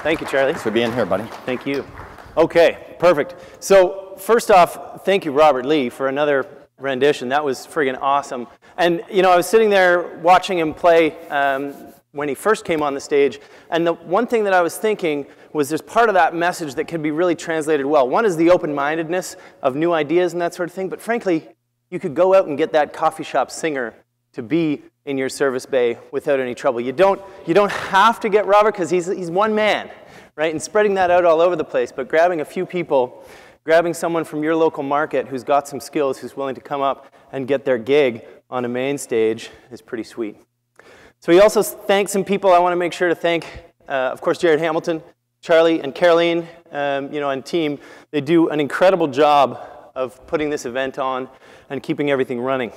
Thank you, Charlie. Thanks for being here, buddy. Thank you. Okay, perfect. So first off, thank you, Robert Lee, for another rendition. That was friggin' awesome. And, you know, I was sitting there watching him play when he first came on the stage, and the one thing that I was thinking was there's part of that message that can be really translated well. One is the open-mindedness of new ideas and that sort of thing, but frankly, you could go out and get that coffee shop singer to be in your service bay without any trouble. You don't have to get Robert because he's one man, right? And spreading that out all over the place, but grabbing a few people, grabbing someone from your local market who's got some skills, who's willing to come up and get their gig on a main stage is pretty sweet. So he also thanked some people. I want to make sure to thank, of course, Jared Hamilton, Charlie, and Caroline, and team. They do an incredible job of putting this event on and keeping everything running.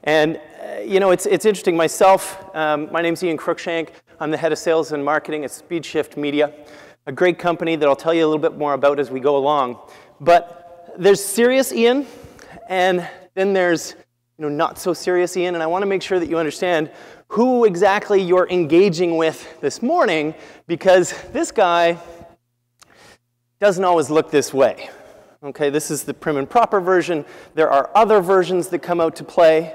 And, it's interesting. Myself, my name's Ian Cruikshank. I'm the head of sales and marketing at SpeedShift Media, a great company that I'll tell you a little bit more about as we go along. But there's serious Ian, and then there's not so serious Ian, and I want to make sure that you understand who exactly you're engaging with this morning, because this guy doesn't always look this way. Okay, this is the prim and proper version. There are other versions that come out to play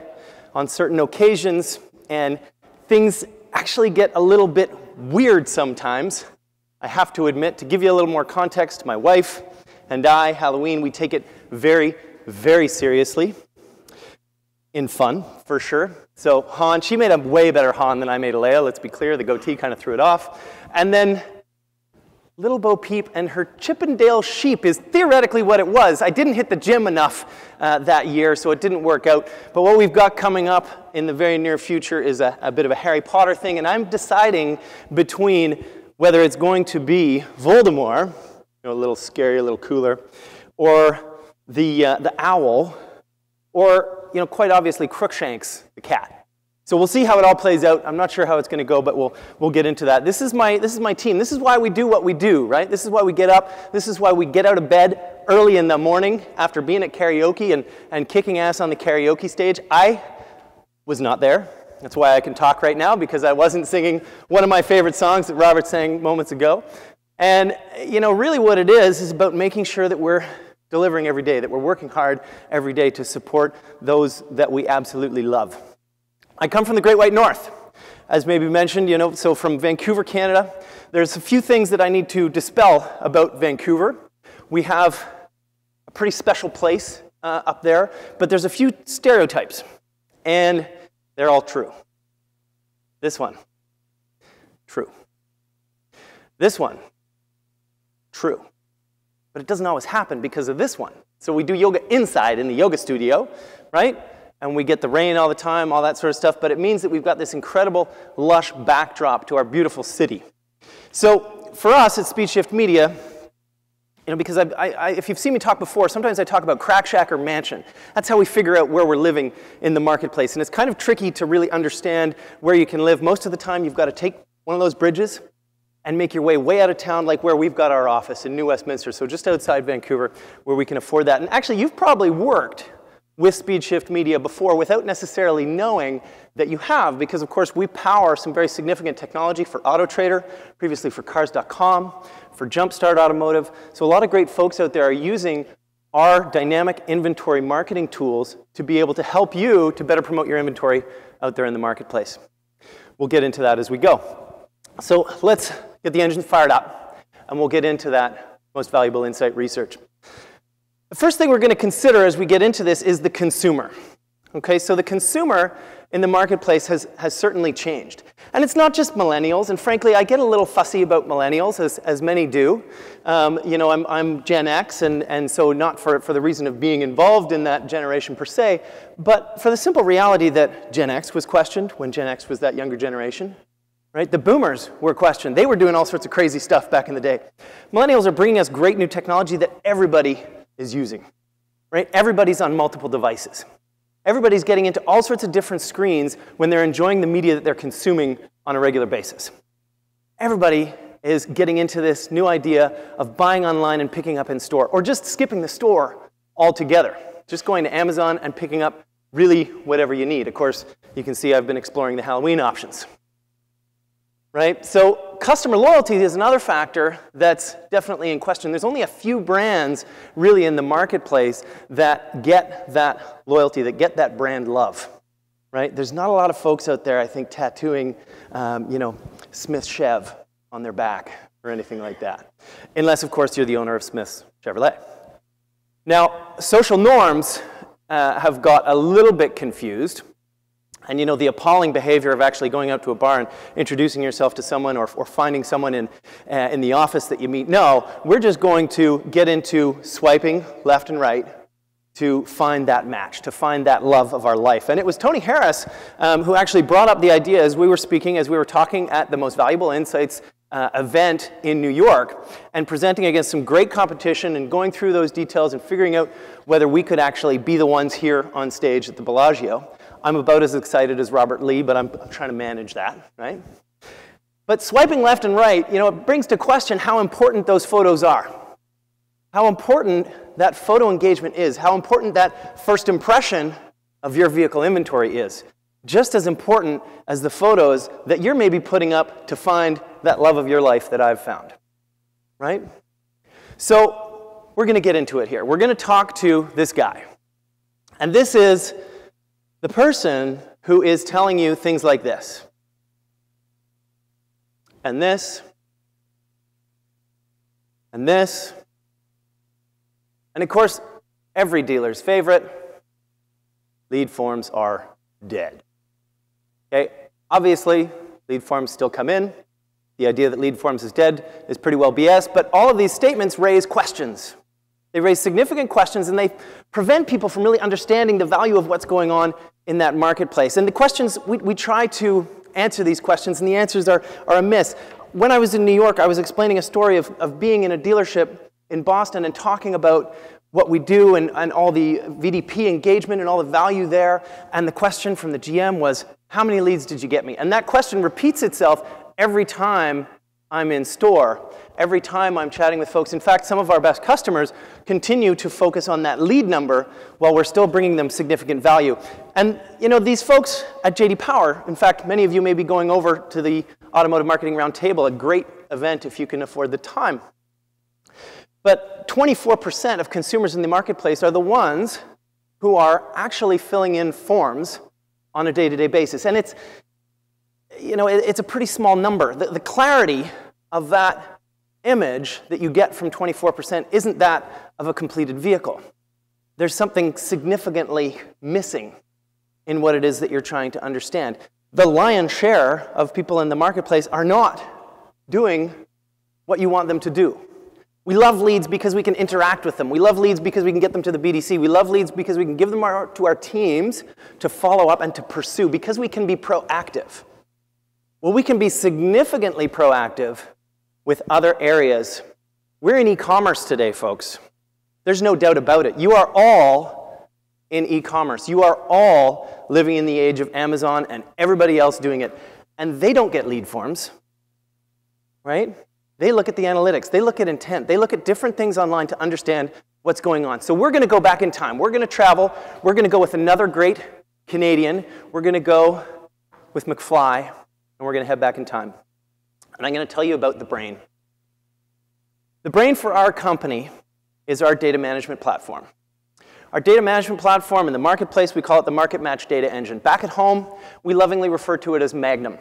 on certain occasions, and things actually get a little bit weird sometimes. I have to admit, to give you a little more context, my wife and I, Halloween, we take it very, very seriously. In fun, for sure. So Han, she made a way better Han than I made Alea, let's be clear. The goatee kind of threw it off. And then Little Bo Peep and her Chippendale sheep is theoretically what it was. I didn't hit the gym enough that year, so it didn't work out. But what we've got coming up in the very near future is a bit of a Harry Potter thing, and I'm deciding between whether it's going to be Voldemort, a little scary, a little cooler, or the owl, or quite obviously Crookshanks, the cat. So we'll see how it all plays out. I'm not sure how it's going to go, but we'll get into that. This is my team. This is why we do what we do, right? This is why we get up. This is why we get out of bed early in the morning after being at karaoke and kicking ass on the karaoke stage. I was not there. That's why I can talk right now, because I wasn't singing one of my favorite songs that Robert sang moments ago. And really what it is about making sure that we're delivering every day, that we're working hard every day to support those that we absolutely love. I come from the Great White North, as maybe mentioned, so from Vancouver, Canada. There's a few things that I need to dispel about Vancouver. We have a pretty special place up there, but there's a few stereotypes, and they're all true. This one, true. This one, true. But it doesn't always happen because of this one. So we do yoga inside in the yoga studio, right? And we get the rain all the time, all that sort of stuff, but it means that we've got this incredible, lush backdrop to our beautiful city. So for us at SpeedShift Media, because if you've seen me talk before, sometimes I talk about crack shack or mansion. That's how we figure out where we're living in the marketplace. And it's kind of tricky to really understand where you can live. Most of the time, you've got to take one of those bridges and make your way out of town, like where we've got our office in New Westminster, so just outside Vancouver, where we can afford that. And actually, you've probably worked with SpeedShift Media before without necessarily knowing that you have, because of course we power some very significant technology for AutoTrader, previously for Cars.com, for Jumpstart Automotive. So a lot of great folks out there are using our dynamic inventory marketing tools to be able to help you to better promote your inventory out there in the marketplace. We'll get into that as we go. So let's get the engines fired up, and we'll get into that most valuable insight research. The first thing we're going to consider as we get into this is the consumer. Okay, so the consumer in the marketplace has certainly changed. And it's not just millennials, and frankly, I get a little fussy about millennials, as many do. I'm Gen X, and so not for the reason of being involved in that generation per se, but for the simple reality that Gen X was questioned when Gen X was that younger generation. Right? The boomers were questioned. They were doing all sorts of crazy stuff back in the day. Millennials are bringing us great new technology that everybody is using, right? Everybody's on multiple devices. Everybody's getting into all sorts of different screens when they're enjoying the media that they're consuming on a regular basis. Everybody is getting into this new idea of buying online and picking up in store, or just skipping the store altogether, just going to Amazon and picking up really whatever you need. Of course, you can see I've been exploring the Halloween options. right? So customer loyalty is another factor that's definitely in question. There's only a few brands really in the marketplace that get that loyalty, that get that brand love, right? There's not a lot of folks out there, I think, tattooing, Smith Chev on their back or anything like that. Unless, of course, you're the owner of Smith's Chevrolet. Now, social norms have got a little bit confused. And the appalling behavior of actually going out to a bar and introducing yourself to someone or finding someone in the office that you meet. No, we're just going to get into swiping left and right to find that match, to find that love of our life. And it was Tony Harris who actually brought up the idea as we were talking at the Most Valuable Insights event in New York and presenting against some great competition and going through those details and figuring out whether we could actually be the ones here on stage at the Bellagio. I'm about as excited as Robert Lee, but I'm trying to manage that, right? But swiping left and right, it brings to question how important those photos are. How important that photo engagement is. How important that first impression of your vehicle inventory is. Just as important as the photos that you're maybe putting up to find that love of your life that I've found, right? So we're going to get into it here. We're going to talk to this guy. And this is the person who is telling you things like this, and this, and this, and of course, every dealer's favorite, lead forms are dead. Okay, obviously, lead forms still come in. The idea that lead forms is dead is pretty well BS, but all of these statements raise questions. They raise significant questions, and they prevent people from really understanding the value of what's going on in that marketplace. And the questions, we try to answer these questions, and the answers are a miss. When I was in New York, I was explaining a story of being in a dealership in Boston and talking about what we do and all the VDP engagement and all the value there. And the question from the GM was, how many leads did you get me? And that question repeats itself every time I'm in store, every time I'm chatting with folks. In fact, some of our best customers continue to focus on that lead number while we're still bringing them significant value. And these folks at JD Power, in fact, many of you may be going over to the Automotive Marketing Roundtable, a great event if you can afford the time. But 24% of consumers in the marketplace are the ones who are actually filling in forms on a day-to-day basis. And it's a pretty small number. The clarity of that image that you get from 24% isn't that of a completed vehicle. There's something significantly missing in what it is that you're trying to understand. The lion's share of people in the marketplace are not doing what you want them to do. We love leads because we can interact with them. We love leads because we can get them to the BDC. We love leads because we can give them to our teams to follow up and to pursue, because we can be proactive. Well, we can be significantly proactive with other areas. We're in e-commerce today, folks. There's no doubt about it. You are all in e-commerce. You are all living in the age of Amazon and everybody else doing it. And they don't get lead forms, right? They look at the analytics. They look at intent. They look at different things online to understand what's going on. So we're going to go back in time. We're going to travel. We're going to go with another great Canadian. We're going to go with McFly, and we're going to head back in time. And I'm going to tell you about the brain. The brain for our company is our data management platform. Our data management platform in the marketplace, we call it the Market Match Data Engine. Back at home, we lovingly refer to it as Magnum.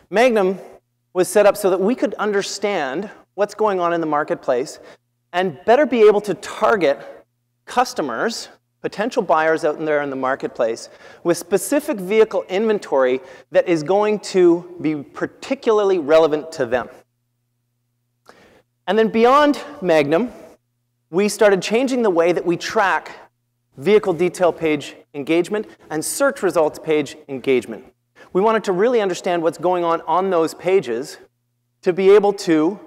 Magnum was set up so that we could understand what's going on in the marketplace and better be able to target customers, potential buyers out there in the marketplace, with specific vehicle inventory that is going to be particularly relevant to them. And then beyond Magnum, we started changing the way that we track vehicle detail page engagement and search results page engagement. We wanted to really understand what's going on those pages to be able to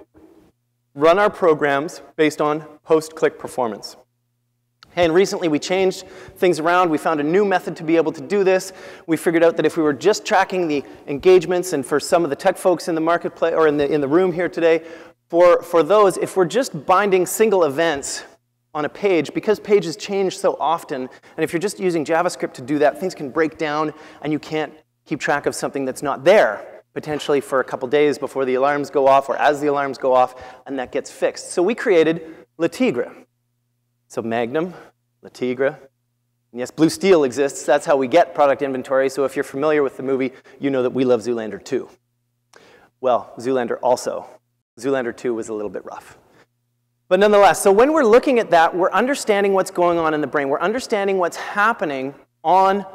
run our programs based on post-click performance. And recently we changed things around. We found a new method to be able to do this. We figured out that if we were just tracking the engagements, and for some of the tech folks in the marketplace or in the room here today, for those, if we're just binding single events on a page, because pages change so often, and if you're just using JavaScript to do that, things can break down and you can't keep track of something that's not there. potentially for a couple days before the alarms go off or as the alarms go off, and that gets fixed. So we created Le Tigre. So Magnum, Le Tigre. And yes, Blue Steel exists. That's how we get product inventory. So if you're familiar with the movie, you know that we love Zoolander 2. Well, Zoolander also. Zoolander 2 was a little bit rough. But nonetheless, so when we're looking at that, we're understanding what's going on in the brain. We're understanding what's happening on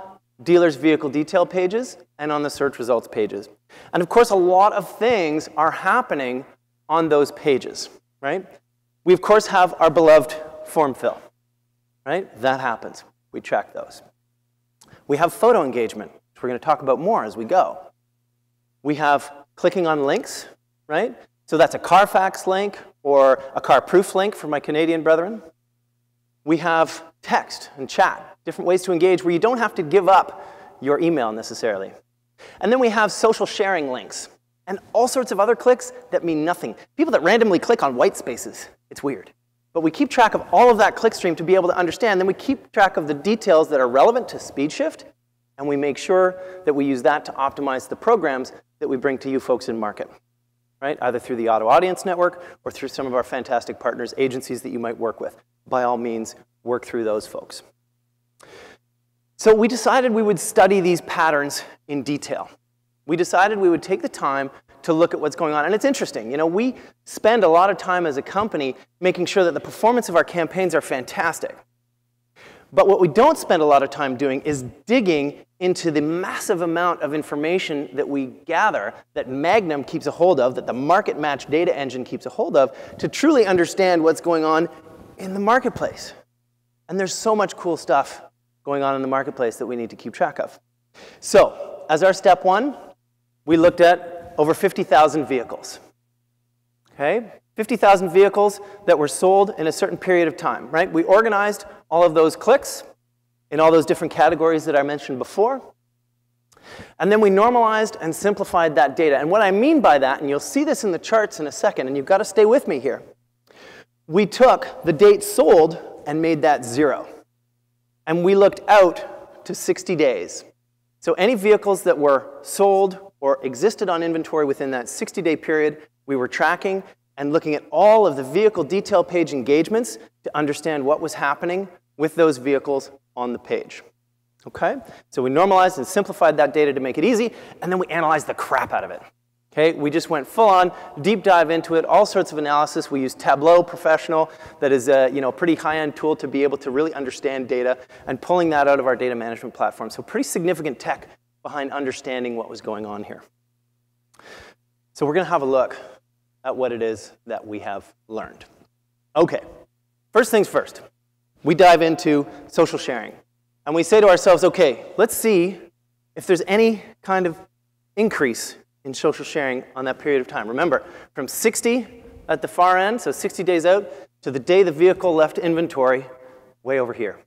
dealers' vehicle detail pages and on the search results pages. And of course, a lot of things are happening on those pages, right? We, of course, have our beloved form fill, right? That happens. We track those. We have photo engagement, which we're going to talk about more as we go. We have clicking on links, right? So that's a Carfax link or a CarProof link for my Canadian brethren. We have text and chat, different ways to engage where you don't have to give up your email necessarily. And then we have social sharing links and all sorts of other clicks that mean nothing. People that randomly click on white spaces, it's weird. But we keep track of all of that click stream to be able to understand. Then we keep track of the details that are relevant to speed shift, and we make sure that we use that to optimize the programs that we bring to you folks in market, right? Either through the Auto Audience Network or through some of our fantastic partners, agencies that you might work with. By all means, work through those folks. So we decided we would study these patterns in detail. We decided we would take the time to look at what's going on. And it's interesting. You know, we spend a lot of time as a company making sure that the performance of our campaigns are fantastic. But what we don't spend a lot of time doing is digging into the massive amount of information that we gather, that Magnum keeps a hold of, that the market match data engine keeps a hold of, to truly understand what's going on in the marketplace. And there's so much cool stuff going on in the marketplace that we need to keep track of. So, as our step one, we looked at over 50,000 vehicles. Okay? 50,000 vehicles that were sold in a certain period of time, right? We organized all of those clicks in all those different categories that I mentioned before. And then we normalized and simplified that data. And what I mean by that, and you'll see this in the charts in a second, and you've got to stay with me here. We took the date sold and made that 0. And we looked out to 60 days. So any vehicles that were sold or existed on inventory within that 60-day period, we were tracking and looking at all of the vehicle detail page engagements to understand what was happening with those vehicles on the page. Okay? So we normalized and simplified that data to make it easy, and then we analyzed the crap out of it. Okay? We just went full-on, deep dive into it, all sorts of analysis. We used Tableau Professional, that is a pretty high-end tool to be able to really understand data, and pulling that out of our data management platform. So pretty significant tech behind understanding what was going on here. So we're going to have a look at what it is that we have learned. Okay, first things first. We dive into social sharing. And we say to ourselves, okay, let's see if there's any kind of increase in social sharing on that period of time. Remember, from 60 at the far end, so 60 days out, to the day the vehicle left inventory, way over here.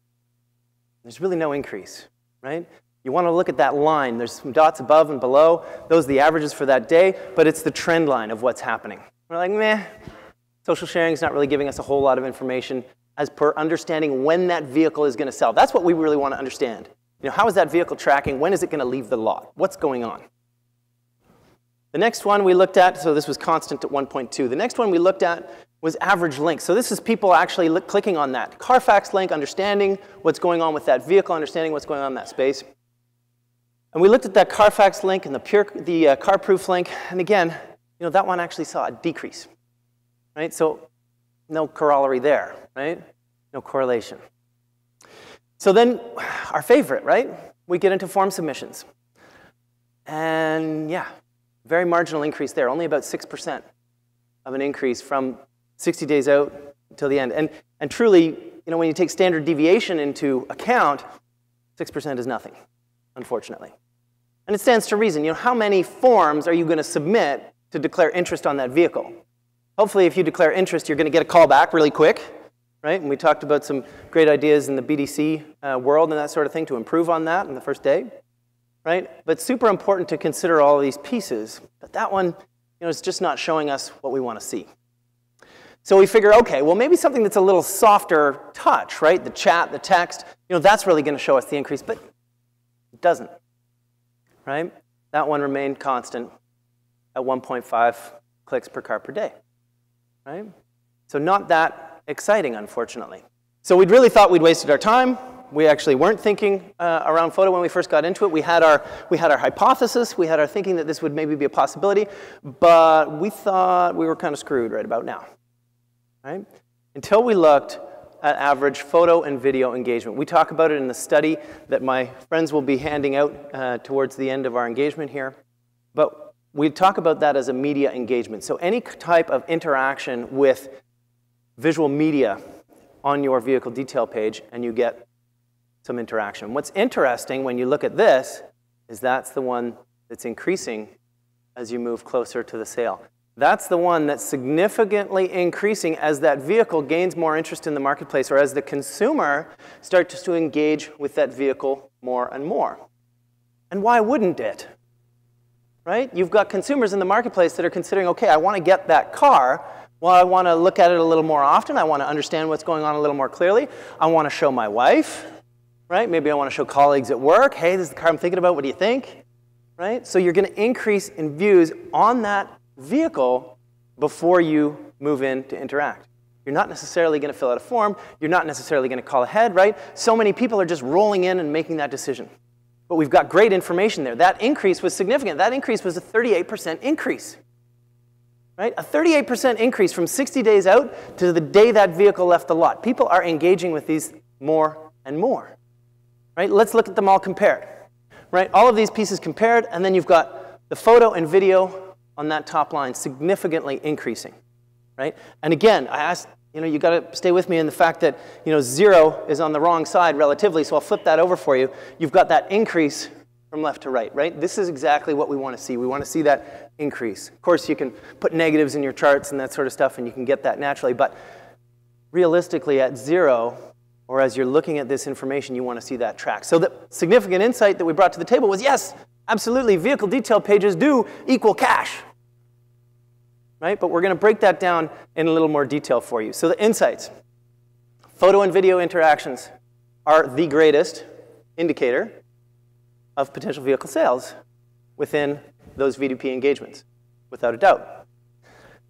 There's really no increase, right? You want to look at that line. There's some dots above and below. Those are the averages for that day, but it's the trend line of what's happening. We're like, meh, social sharing is not really giving us a whole lot of information as per understanding when that vehicle is going to sell. That's what we really want to understand. You know, how is that vehicle tracking? When is it going to leave the lot? What's going on? The next one we looked at, so this was constant at 1.2. The next one we looked at was average links. So this is people actually clicking on that Carfax link, understanding what's going on with that vehicle, understanding what's going on in that space. And we looked at that Carfax link and the CarProof link, and again, you know, that one actually saw a decrease, right? So no corollary there, right? No correlation. So then our favorite, right? We get into form submissions. And yeah, very marginal increase there, only about 6% of an increase from 60 days out until the end. And truly, you know, when you take standard deviation into account, 6% is nothing, unfortunately. And it stands to reason. You know, how many forms are you going to submit to declare interest on that vehicle? Hopefully, if you declare interest, you're going to get a call back really quick, right? And we talked about some great ideas in the BDC world and that sort of thing to improve on that in the first day, right? But super important to consider all of these pieces. But that one, you know, is just not showing us what we want to see. So we figure, okay, well, maybe something that's a little softer touch, right? The chat, the text, you know, that's really going to show us the increase, but it doesn't, right? That one remained constant at 1.5 clicks per car per day, right? So not that exciting, unfortunately. So we'd really thought we'd wasted our time. We actually weren't thinking around photo when we first got into it. We had our hypothesis. We had our thinking that this would maybe be a possibility. But we thought we were kind of screwed right about now, right? Until we looked at average photo and video engagement. We talk about it in the study that my friends will be handing out towards the end of our engagement here. But we talk about that as a media engagement. So any type of interaction with visual media on your vehicle detail page, and you get some interaction. What's interesting when you look at this is that's the one that's increasing as you move closer to the sale. That's the one that's significantly increasing as that vehicle gains more interest in the marketplace, or as the consumer starts to engage with that vehicle more and more. And why wouldn't it? Right? You've got consumers in the marketplace that are considering, okay, I want to get that car. Well, I want to look at it a little more often. I want to understand what's going on a little more clearly. I want to show my wife, right? Maybe I want to show colleagues at work. Hey, this is the car I'm thinking about. What do you think? Right? So you're going to increase in views on that vehicle before you move in to interact. You're not necessarily going to fill out a form. You're not necessarily going to call ahead, right? So many people are just rolling in and making that decision. But we've got great information there. That increase was significant. That increase was a 38% increase. Right? A 38% increase from 60 days out to the day that vehicle left the lot. People are engaging with these more and more. Right? Let's look at them all compared. Right? All of these pieces compared, and then you've got the photo and video on that top line significantly increasing. Right? And again, I asked, you got to stay with me in the fact that 0 is on the wrong side relatively, so I'll flip that over for you. You've got that increase from left to right, right? This is exactly what we want to see. We want to see that increase. Of course, you can put negatives in your charts and that sort of stuff, and you can get that naturally. But realistically, at 0, or as you're looking at this information, you want to see that track. So the significant insight that we brought to the table was, yes, absolutely, vehicle detail pages do equal cash. Right? But we're going to break that down in a little more detail for you. So the insights. Photo and video interactions are the greatest indicator of potential vehicle sales within those VDP engagements, without a doubt.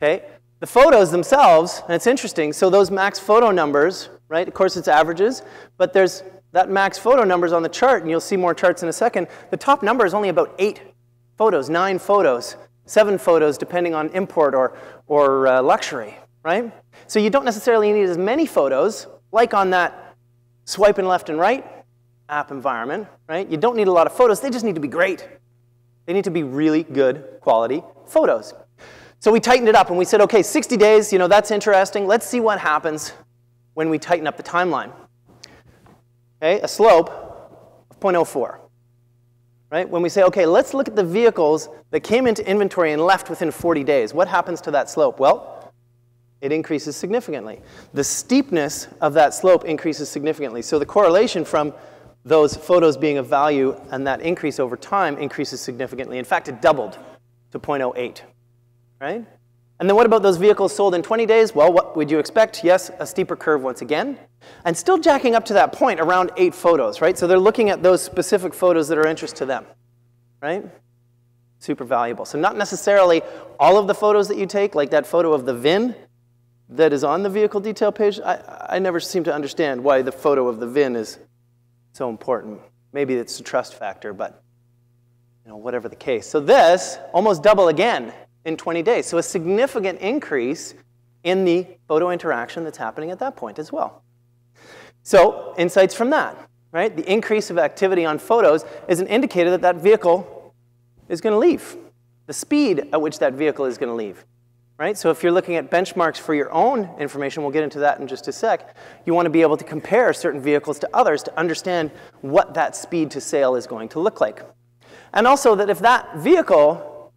Okay? The photos themselves, and it's interesting, so those max photo numbers, right? Of course, it's averages, but there's that max photo numbers on the chart, and you'll see more charts in a second. The top number is only about 8 photos, 9 photos, 7 photos, depending on import or luxury, right? So you don't necessarily need as many photos, like on that swiping left and right app environment, right? You don't need a lot of photos. They just need to be great. They need to be really good quality photos. So we tightened it up and we said, okay, 60 days, that's interesting. Let's see what happens when we tighten up the timeline. Okay, a slope of 0.04. Right? When we say, okay, let's look at the vehicles that came into inventory and left within 40 days. What happens to that slope? Well, it increases significantly. The steepness of that slope increases significantly. So the correlation from those photos being of value and that increase over time increases significantly. In fact, it doubled to 0.08, right? And then what about those vehicles sold in 20 days? Well, what would you expect? Yes, a steeper curve once again. And still jacking up to that point, around 8 photos, right? So they're looking at those specific photos that are of interest to them, right? Super valuable. So not necessarily all of the photos that you take, like that photo of the VIN that is on the vehicle detail page. I never seem to understand why the photo of the VIN is so important. Maybe it's a trust factor, but whatever the case. So this, almost double again in 20 days. So a significant increase in the photo interaction that's happening at that point as well. So insights from that, right? The increase of activity on photos is an indicator that that vehicle is going to leave. The speed at which that vehicle is going to leave, right? So if you're looking at benchmarks for your own information, we'll get into that in just a sec, you want to be able to compare certain vehicles to others to understand what that speed to sale is going to look like. And also that if that vehicle,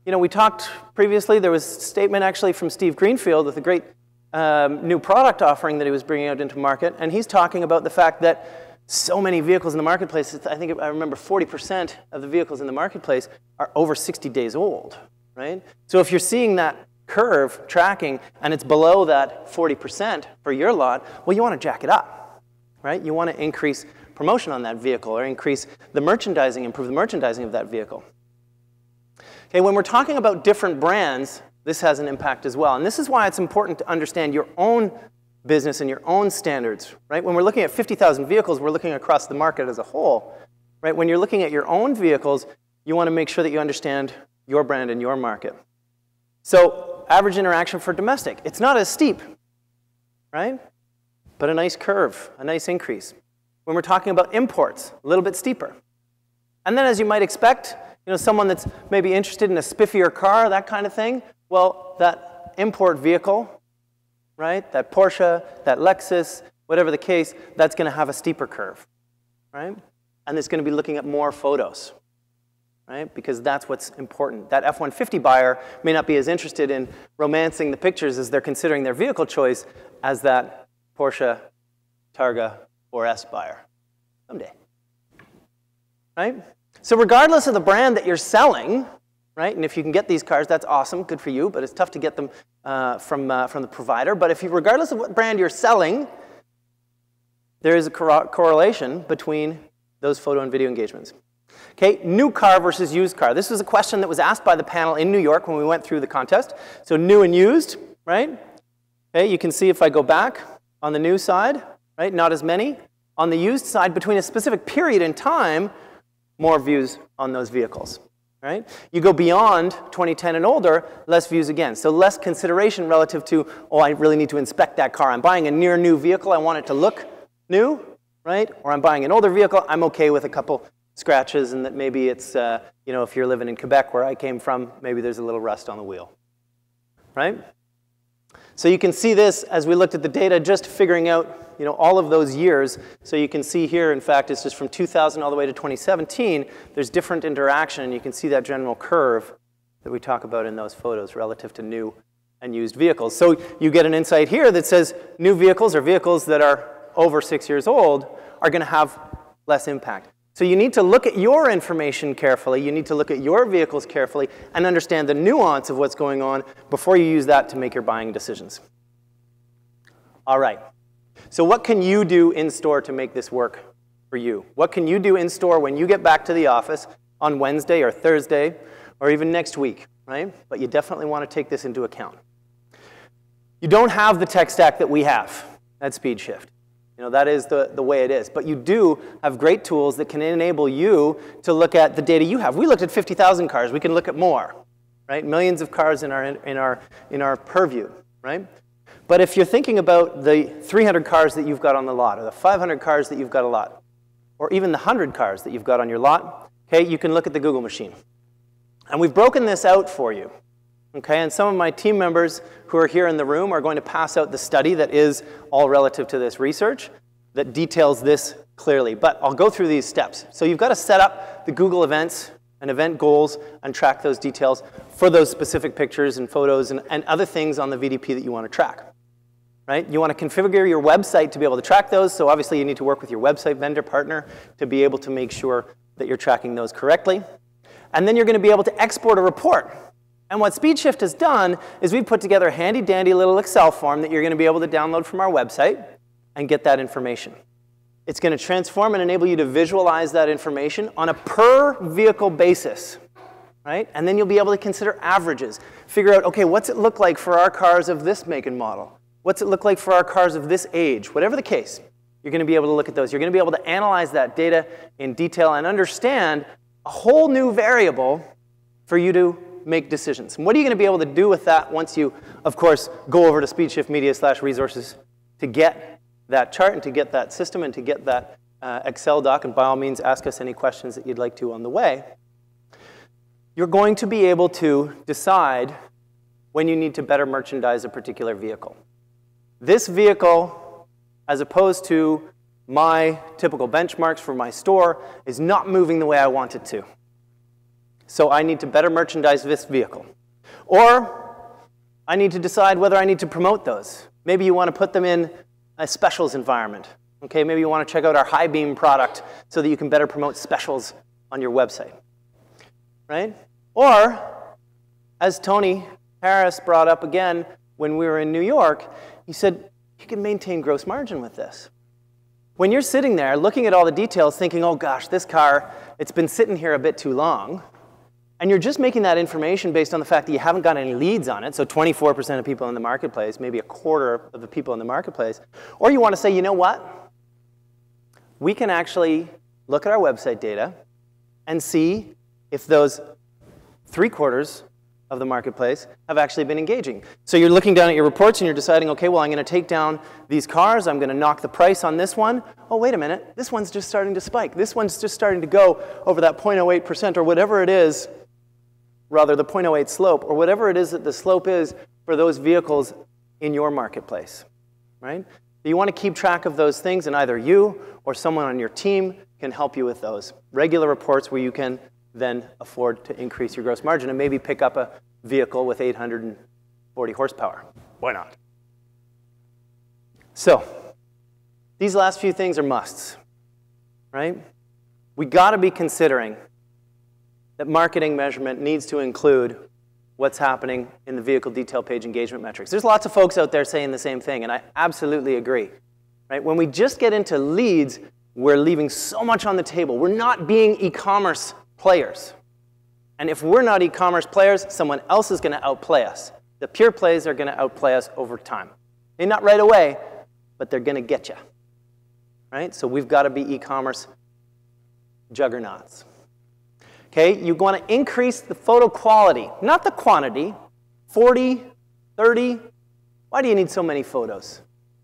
we talked previously, there was a statement actually from Steve Greenfield with a great new product offering that he was bringing out into market, and he's talking about the fact that so many vehicles in the marketplace, I remember 40% of the vehicles in the marketplace are over 60 days old, right? So if you're seeing that curve tracking and it's below that 40% for your lot, well, you want to jack it up, right? You want to increase promotion on that vehicle or increase the merchandising, improve the merchandising of that vehicle. Okay, when we're talking about different brands, this has an impact as well. And this is why it's important to understand your own business and your own standards, right? When we're looking at 50,000 vehicles, we're looking across the market as a whole, right? When you're looking at your own vehicles, you want to make sure that you understand your brand and your market. So average interaction for domestic, it's not as steep, right? But a nice curve, a nice increase. When we're talking about imports, a little bit steeper. And then as you might expect, you know, someone that's maybe interested in a spiffier car, that kind of thing, well, that import vehicle, right, that Porsche, that Lexus, whatever the case, that's going to have a steeper curve, right? And it's going to be looking at more photos, right? Because that's what's important. That F-150 buyer may not be as interested in romancing the pictures as they're considering their vehicle choice as that Porsche, Targa, or S buyer someday, right? So regardless of the brand that you're selling, right, and if you can get these cars, that's awesome, good for you, but it's tough to get them from the provider. But if you, regardless of what brand you're selling, there is a correlation between those photo and video engagements. Okay, new car versus used car. This was a question that was asked by the panel in New York when we went through the contest. So new and used, right? Okay, you can see if I go back on the new side, right, not as many. On the used side, between a specific period in time, more views on those vehicles, right? You go beyond 2010 and older, less views again. So less consideration relative to, oh, I really need to inspect that car. I'm buying a near new vehicle. I want it to look new, right? Or I'm buying an older vehicle. I'm okay with a couple scratches and that maybe it's, you know, if you're living in Quebec where I came from, maybe there's a little rust on the wheel, right? So you can see this as we looked at the data, just figuring out, you know, all of those years. So you can see here, in fact, it's just from 2000 all the way to 2017. There's different interaction, and you can see that general curve that we talk about in those photos relative to new and used vehicles. So you get an insight here that says new vehicles or vehicles that are over 6 years old are going to have less impact. So you need to look at your information carefully. You need to look at your vehicles carefully and understand the nuance of what's going on before you use that to make your buying decisions. All right. So what can you do in store to make this work for you? What can you do in store when you get back to the office on Wednesday or Thursday or even next week, right? But you definitely want to take this into account. You don't have the tech stack that we have at SpeedShift. You know, that is the way it is. But you do have great tools that can enable you to look at the data you have. We looked at 50,000 cars. We can look at more, right? Millions of cars in our purview, right? But if you're thinking about the 300 cars that you've got on the lot, or the 500 cars that you've got a lot, or even the 100 cars that you've got on your lot, okay, you can look at the Google machine. And we've broken this out for you. Okay, and some of my team members who are here in the room are going to pass out the study that is all relative to this research that details this clearly. But I'll go through these steps. So you've got to set up the Google events and event goals and track those details for those specific pictures and photos and other things on the VDP that you want to track. Right? You want to configure your website to be able to track those. So obviously you need to work with your website vendor partner to be able to make sure that you're tracking those correctly. And then you're going to be able to export a report. And what SpeedShift has done is we've put together a handy-dandy little Excel form that you're going to be able to download from our website and get that information. It's going to transform and enable you to visualize that information on a per-vehicle basis, right? And then you'll be able to consider averages. Figure out, okay, what's it look like for our cars of this make and model? What's it look like for our cars of this age? Whatever the case, you're going to be able to look at those. You're going to be able to analyze that data in detail and understand a whole new variable for you to make decisions. And what are you going to be able to do with that once you, of course, go over to SpeedShift Media/resources to get that chart and to get that system and to get that Excel doc? And by all means, ask us any questions that you'd like to on the way. You're going to be able to decide when you need to better merchandise a particular vehicle. This vehicle, as opposed to my typical benchmarks for my store, is not moving the way I want it to. So I need to better merchandise this vehicle. Or I need to decide whether I need to promote those. Maybe you want to put them in a specials environment. Okay, maybe you want to check out our high beam product so that you can better promote specials on your website. Right? Or, as Tony Harris brought up again when we were in New York, he said, you can maintain gross margin with this. When you're sitting there looking at all the details thinking, oh gosh, this car, it's been sitting here a bit too long, and you're just making that information based on the fact that you haven't got any leads on it, so 24% of people in the marketplace, maybe a quarter of the people in the marketplace, or you want to say, you know what? We can actually look at our website data and see if those 3/4 of the marketplace have actually been engaging. So you're looking down at your reports and you're deciding, okay, well, I'm going to take down these cars. I'm going to knock the price on this one. Oh, wait a minute. This one's just starting to spike. This one's just starting to go over that 0.08% or whatever it is, rather the 0.08 slope, or whatever it is that the slope is for those vehicles in your marketplace, right? So you want to keep track of those things, and either you or someone on your team can help you with those. Regular reports where you can then afford to increase your gross margin and maybe pick up a vehicle with 840 horsepower. Why not? So these last few things are musts, right? We got to be considering that marketing measurement needs to include what's happening in the vehicle detail page engagement metrics. There's lots of folks out there saying the same thing, and I absolutely agree, right? When we just get into leads, we're leaving so much on the table. We're not being e-commerce players. And if we're not e-commerce players, someone else is going to outplay us. The pure plays are going to outplay us over time. Maybe not right away, but they're going to get you, right? So we've got to be e-commerce juggernauts. Okay, you want to increase the photo quality, not the quantity. 40, 30, why do you need so many photos?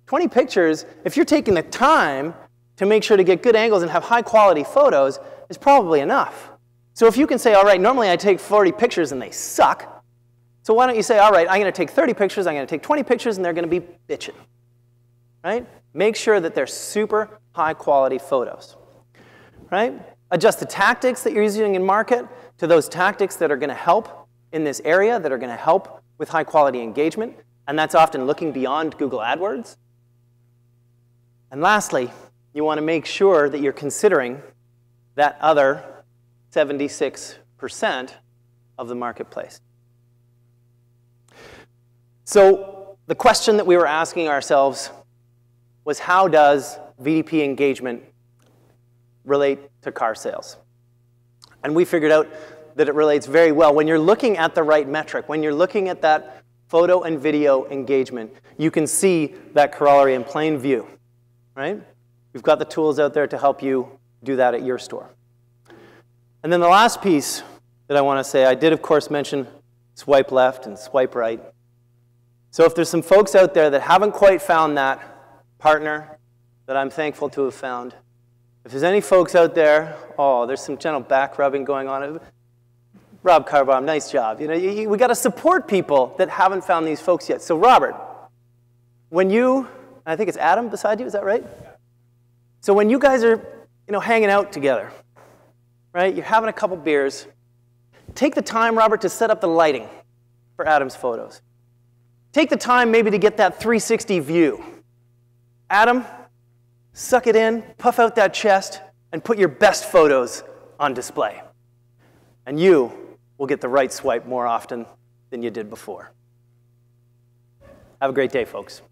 20 pictures, if you're taking the time to make sure to get good angles and have high quality photos, is probably enough. So if you can say, all right, normally I take 40 pictures and they suck, so why don't you say, all right, I'm going to take 30 pictures, I'm going to take 20 pictures, and they're going to be bitchin', right? Make sure that they're super high quality photos, right? Adjust the tactics that you're using in market to those tactics that are going to help in this area, that are going to help with high quality engagement, and that's often looking beyond Google AdWords. And lastly, you want to make sure that you're considering that other 76% of the marketplace. So the question that we were asking ourselves was, how does VDP engagement relate to car sales? And we figured out that it relates very well. When you're looking at the right metric, when you're looking at that photo and video engagement, you can see that corollary in plain view, right? We've got the tools out there to help you do that at your store. And then the last piece that I want to say, I did, of course, mention swipe left and swipe right. So if there's some folks out there that haven't quite found that partner that I'm thankful to have found, if there's any folks out there, oh, there's some gentle back rubbing going on. Rob Carbaum, nice job. You know, we got to support people that haven't found these folks yet. So Robert, when you, I think it's Adam beside you, is that right? So when you guys are, hanging out together, right? You're having a couple beers. Take the time, Robert, to set up the lighting for Adam's photos. Take the time maybe to get that 360 view. Adam, suck it in, puff out that chest, and put your best photos on display. And you will get the right swipe more often than you did before. Have a great day, folks.